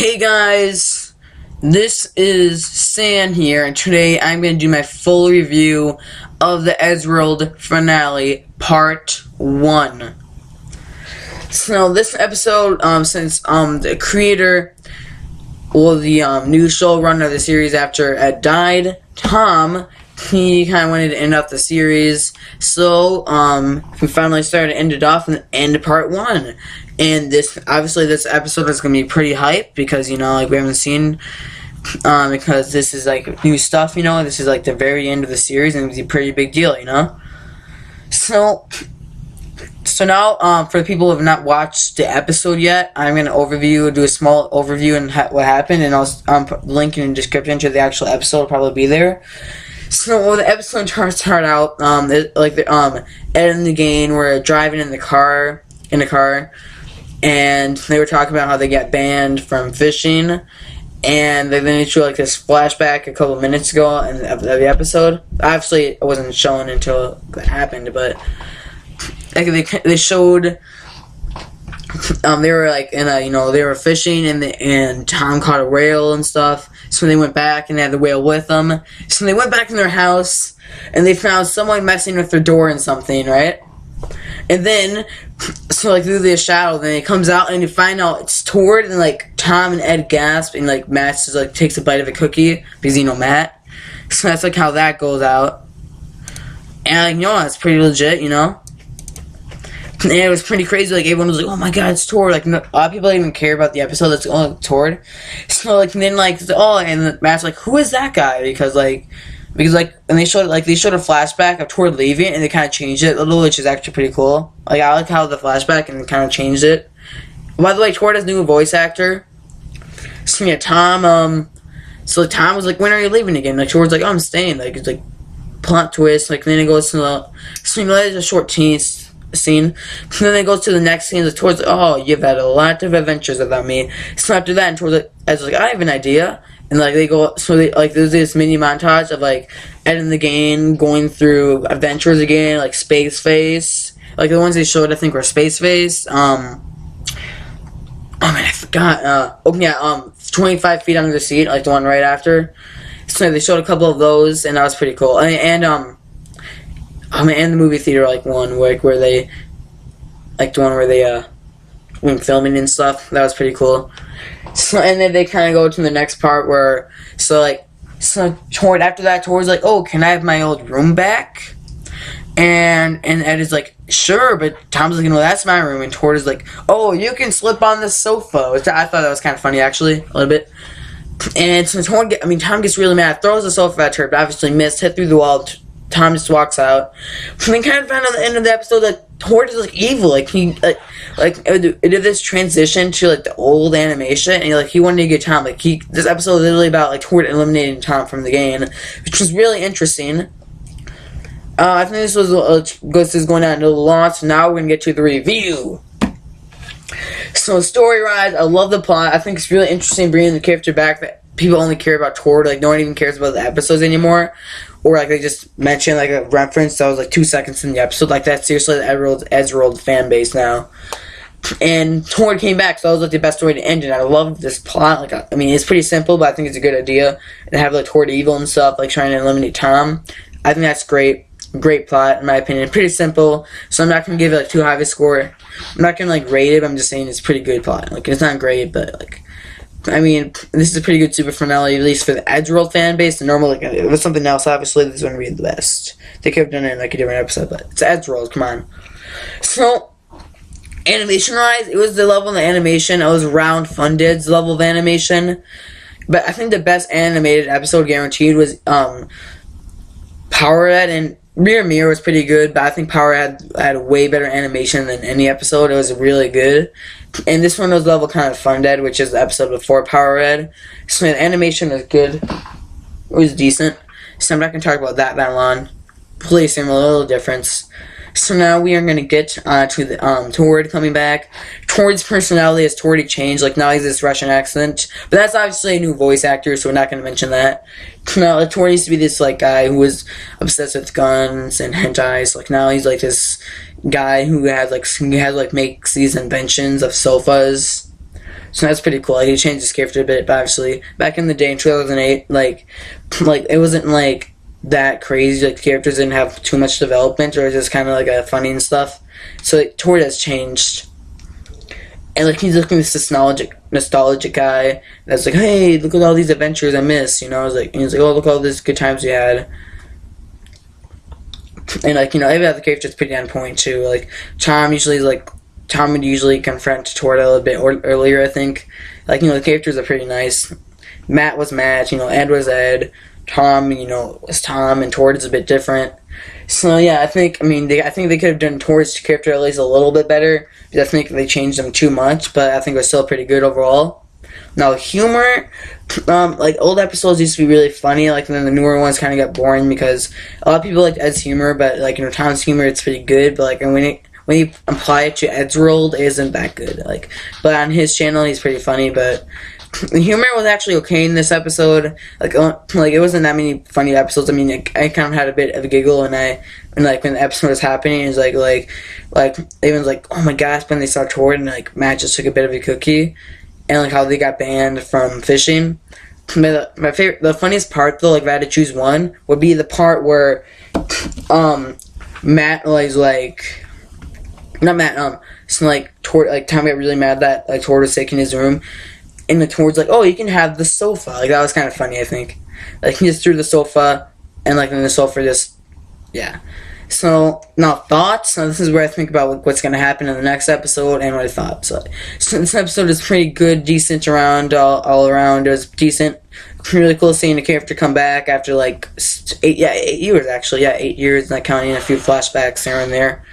Hey guys, this is San here, and today I'm going to do my full review of the Eddsworld finale, Part 1. So this episode, since the creator, the new showrunner of the series after Ed died, Tom, he kind of wanted to end off the series, so we finally started to end it off and end Part 1. And this episode is going to be pretty hype because, we haven't seen, because this is, new stuff, this is, the very end of the series, and it's a pretty big deal, So now, for the people who have not watched the episode yet, I'm going to do a small overview and what happened, and I'll link in the description to the actual episode, will probably be there. So, the episode started out, Ed and the gang were driving in the car, and they were talking about how they got banned from fishing, and then they showed this flashback a couple minutes ago in the episode. Obviously, it wasn't shown until it happened, but they showed they were they were fishing, and Tom caught a whale and stuff. So they went back and they had the whale with them. So they went back in their house and they found someone messing with their door and something, right? And then, through the shadow, then it comes out and you find out it's Tord, and Tom and Ed gasp, and Matt just takes a bite of a cookie because Matt. So that's how that goes out. And that's pretty legit, And it was pretty crazy. Everyone was "Oh my god, it's Tord!" A lot of people didn't even care about the episode. That's Tord. So and then and Matt's "Who is that guy?" Because and they showed a flashback of Tord leaving, and they kind of changed it a little, which is actually pretty cool. I like how the flashback and kind of changed it. By the way, Tord has a new voice actor. So yeah, Tom. So Tom was "When are you leaving again?" Tord's "Oh, I'm staying." It's plot twist. Then it goes to the. So there's a short scene. And then it goes to the next scene. Tord's "Oh, you've had a lot of adventures without me." So after that, and Tord's "I have an idea." And they go, so there's this mini montage of Ed and the gang going through adventures again, Space Face. The ones they showed, I think, were Space Face. Oh man, I forgot. 25 feet under the seat, the one right after. So they showed a couple of those, and that was pretty cool. And the movie theater one where they, the one where they went filming and stuff. That was pretty cool. So, and then they kind of go to the next part where, Tord, after that, Tord's "Oh, can I have my old room back?" And Ed is "Sure," but Tom's "No, that's my room." And Tord is "Oh, you can slip on the sofa," which I thought that was kind of funny, actually, a little bit. And so Tom gets really mad, throws the sofa at her, but obviously missed, hit through the wall. Tom just walks out. And then kind of found at the end of the episode that Tord is evil. It did this transition to the old animation, and he wanted to get Tom. This episode is literally about Tord eliminating Tom from the game, which was really interesting. I think this is going on a little long, so now we're gonna get to the review. So story-wise, I love the plot. I think it's really interesting bringing the character back that people only care about Tord. No one even cares about the episodes anymore. Or they just mention a reference that was 2 seconds in the episode. That's seriously the Eddsworld fan base now. And Tord came back, so that was the best way to end it. I love this plot. It's pretty simple, but I think it's a good idea. And have Tord evil and stuff, trying to eliminate Tom. I think that's great. Great plot, in my opinion. Pretty simple, so I'm not gonna give it too high of a score. I'm not gonna rate it, but I'm just saying it's a pretty good plot. It's not great, but this is a pretty good super finale, at least for the Eddsworld fan base. The normal, if it was something else, obviously, this wouldn't be the best. They could have done it in a different episode, but it's Eddsworld, come on. So, animation-wise, it was the level of the animation. It was around Funded's level of animation. But I think the best animated episode guaranteed was Powerhead, and Mirror was pretty good, but I think Powerhead had way better animation than any episode. It was really good. And this one was level kind of Funded, which is the episode before Powerhead. So the animation was good. It was decent. So I'm not going to talk about that long. Pretty similar, a little difference. So now we are going to get to the Tord coming back. Tord's personality has totally changed. Now he's this Russian accent. But that's obviously a new voice actor, so we're not going to mention that. Now, Tord used to be this guy who was obsessed with guns and hentai. So now he's this guy who has makes these inventions of sofas. So that's pretty cool. Like, he changed his character a bit, but obviously back in the day in 2008, like it wasn't like that crazy. Like, the characters didn't have too much development, or it was just kind of like a funny and stuff. So like, Tord has changed, and like he's looking at this nostalgic guy that's like, hey, look at all these adventures I missed. You know, I was like, and he's like, oh, look at all these good times we had. And like, you know, every other character's pretty on point too. Like Tom would usually confront Tord a little bit earlier, I think. Like, you know, the characters are pretty nice. Matt was Matt, you know, Ed was Ed. Tom, you know, was Tom, and Tord is a bit different. So yeah, I think they could have done Tord's character at least a little bit better, because I think they changed him too much, but I think it was still pretty good overall. Now, humor, like, old episodes used to be really funny, like, and then the newer ones kind of got boring, because a lot of people liked Ed's humor, but, like, you know, Tom's humor, it's pretty good, but, like, and when you apply it to Eddsworld, it isn't that good, like, but on his channel, he's pretty funny, but the humor was actually okay in this episode. Like it wasn't that many funny episodes. I mean, I kind of had a bit of a giggle when when the episode was happening. It was like everyone's like, oh my gosh, when they saw Tord, and like Matt just took a bit of a cookie, and like how they got banned from fishing. The funniest part though, like if I had to choose one, would be the part where Matt was like, not Matt, so like Tord, like Tom got really mad that like Tord was taking his room. And the Tord's like, oh, you can have the sofa. Like, that was kind of funny, I think. Like, he just threw the sofa, and, like, then the sofa just, yeah. So, now, thoughts? Now, this is where I think about like, what's going to happen in the next episode, and what I thought. So this episode is pretty good, decent all around. It was decent. Really cool seeing the character come back after, like, 8 years, actually. Yeah, 8 years, not counting a few flashbacks here and there.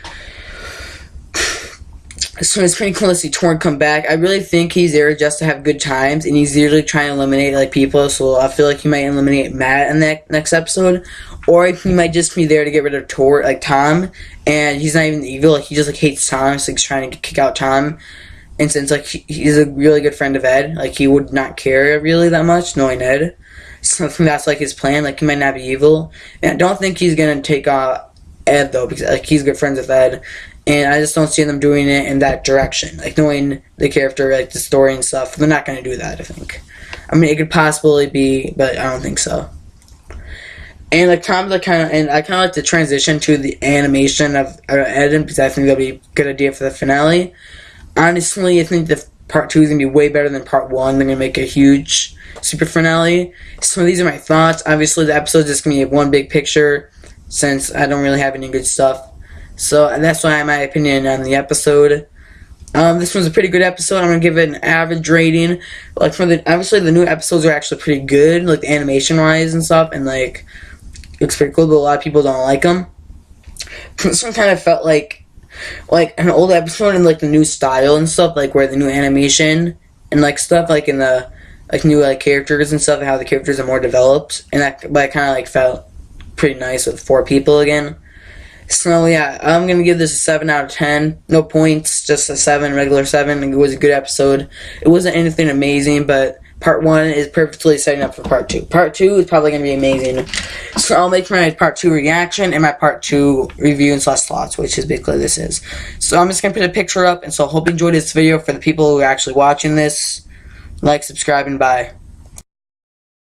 So it's pretty cool to see Tord come back. I really think he's there just to have good times, and he's usually trying to eliminate like people. So I feel like he might eliminate Matt in that next episode, or he might just be there to get rid of Tord, like Tom. And he's not even evil; like he just like hates Tom, so he's trying to kick out Tom. And since like he's a really good friend of Ed, like he would not care really that much knowing Ed. So I think that's like his plan. Like he might not be evil, and I don't think he's gonna take Ed though, because like he's good friends with Ed. And I just don't see them doing it in that direction. Like, knowing the character, like, the story and stuff, they're not going to do that, I think. I mean, it could possibly be, but I don't think so. And, like, I kind of like the transition to the animation of Ed, because I think that'll be a good idea for the finale. Honestly, I think the part 2 is going to be way better than part 1. They're going to make a huge super finale. So these are my thoughts. Obviously, the episode is just going to be one big picture, since I don't really have any good stuff. So that's why my opinion on the episode. This was a pretty good episode. I'm gonna give it an average rating. Like obviously the new episodes are actually pretty good, like the animation wise and stuff, and like it's pretty cool. But a lot of people don't like them. This one kind of felt like an old episode in like the new style and stuff, like where the new animation and like stuff like in the like new like characters and stuff, and how the characters are more developed, and that kind of like felt pretty nice with 4 people again. So yeah, I'm gonna give this a 7 out of 10. No points, just a 7, regular 7. It was a good episode. It wasn't anything amazing, but part 1 is perfectly setting up for part 2. Part 2 is probably gonna be amazing. So I'll make my part 2 reaction and my part 2 review and slash thoughts, which is basically this is. So I'm just gonna put a picture up, and so I hope you enjoyed this video. For the people who are actually watching this, like, subscribe, and bye.